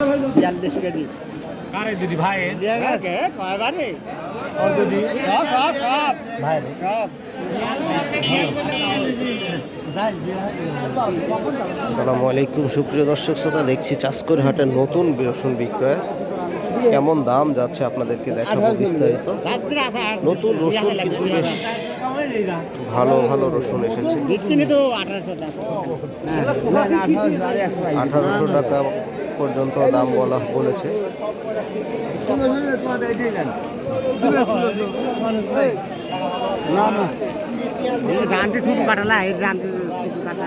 42 KG কারে দিদি ভাই দিয়ে গেছে কয়বারে আর দিদি সব ভাই সব আসসালামু আলাইকুম সুপ্রিয় দর্শক শ্রোতা, দেখছি চাষকর হাটের নতুন রসুন বিক্রয় কেমন দাম যাচ্ছে আপনাদেরকে দেখাবো বিস্তারিত। নতুন রসুন কিন্তু বেশ ভালো ভালো রসুন এসেছে। দিচ্ছিনি তো 1800 টাকা 1800 টাকা পর্যন্ত দাম বলেছে। না না এই জানতে শুধু কাটালা এই জানতে শুধু কাটা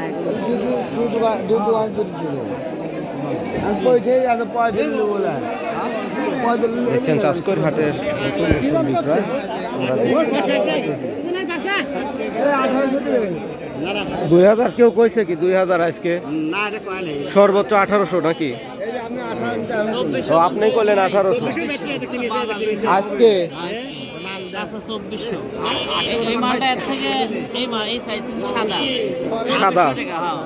দেখছেন চাষকর হাটের নতুন রসুন বিক্রয় আমরা দেখছি। 2000 কেউ কইছে কি 2000 আজকে না রে কয়লে সর্বোচ্চ 1800 নাকি? তো আপনি কইলেন 1800 আজকে। আচ্ছা 2400 এই মালটা এর থেকে এই সাইজ সাদা সাদা টাকা হ্যাঁ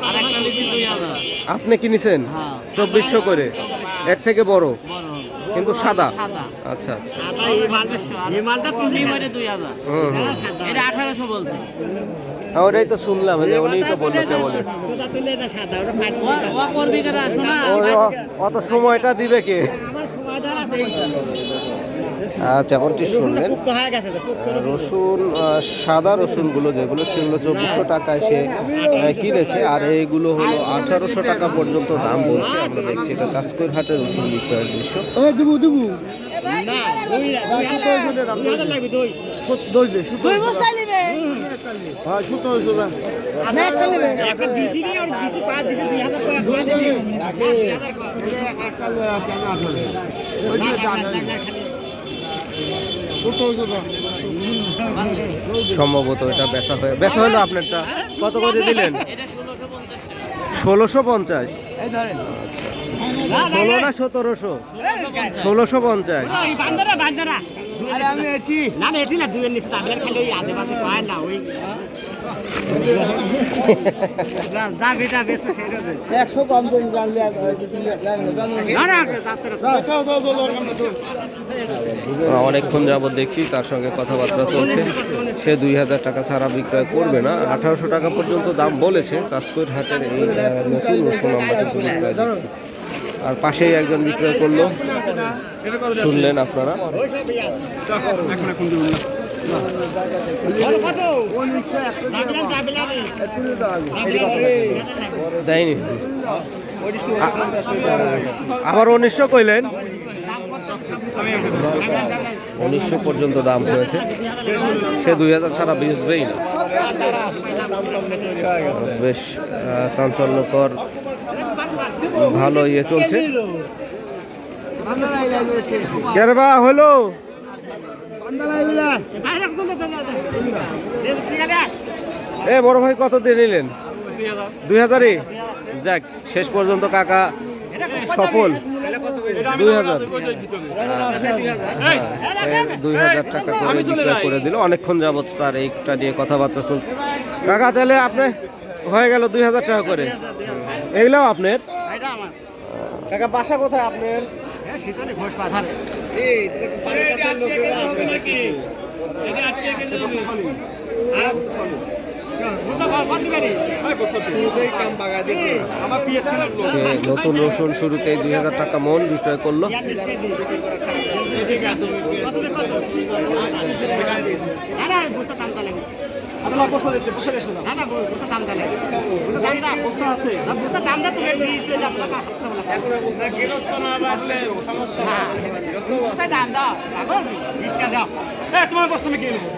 আর একটা লিচি 2000 আপনি কিনেছেন হ্যাঁ 2400 করে, এর থেকে বড় বড় কিন্তু সাদা। সাদা আচ্ছা আচ্ছা, এই মালটা তুমি মানে 2000 হুম হুম। এটা 1800 বলছে হ্যাঁ, ওটাই তো শুনলাম যে উনি তো বললো কেমন। সুতা তুলে এটা সাদা ওটা ফাইট ও করবি কেন শোনা অত সময়টা দিবে কে? আমার সময় ধরা যেমনটি শুনলেন তো হয়ে গেছে তো রসুন, সাদা রসুনগুলো যেগুলো সেগুলো 2400 টাকায় সে কিনেছে, আর এইগুলো হলো 1800 টাকা পর্যন্ত দাম বলছে। আমরা দেখছি এটা চাষকর হাটের রসুন বিক্রয়ের দৃশ্য। না দুই হাজার লাগবে দুই দুই বস্তা নেবে আমি একটা নেবে একটা দিছি নি আর দিছি পাঁচ দিছি 2000 টাকা করে দিছি 2000 একটা কেন আসলে ওই যে সম্ভবত এটা বেচা হলো আপনারটা কত করে দিলেন? এটা 1650 1650। এই ধরেন 16 না 1700? 1650। ওই বান্দারা আরে আমি এটি না না এটি না দুইয়ের নিচে তাদের খালি ওই আদিবাসী পায় না ওই যা বেটা বেচো সেটা দে 100 কম দিন জানলে না না অনেকক্ষণ যাবত দেখছি তার সঙ্গে কথাবার্তা চলছে। সে 2000 টাকা ছাড়া বিক্রয় করবে না, 1800 টাকা পর্যন্ত দাম বলেছে। চাষকর হাটের এই নতুন রসুন আমরা কিন্তু বিক্রয় দিচ্ছি। আর পাশেই একজন বিক্রয় করলো, শুনলেন আপনারা। দেয়নি, আবার 1900 কইলেন। 1900 পর্যন্ত দাম হয়েছে। সে 2000 ছাড়া বেচবেই না। বেশ চাঞ্চল্যকর ভালো ইয়ে চলছে। কেরবা হলো বড় ভাই কত দিয়ে নিলেন? 2000-ই। যাক, শেষ পর্যন্ত কাকা সফল। 2000 টাকা করে বিক্রয় করে দিল। অনেকক্ষণ যাবত তার এইটা নিয়ে কথাবার্তা চলছে। কাকা তাহলে আপনি হয়ে গেল 2000 টাকা করে। এগুলাও আপনার? কাকা বাসা কোথায় আপনার? সে নতুন রসুন শুরুতেই 2000 টাকা মন বিক্রয় করলো। তোমার বস্তা আমি কিনে নেবো।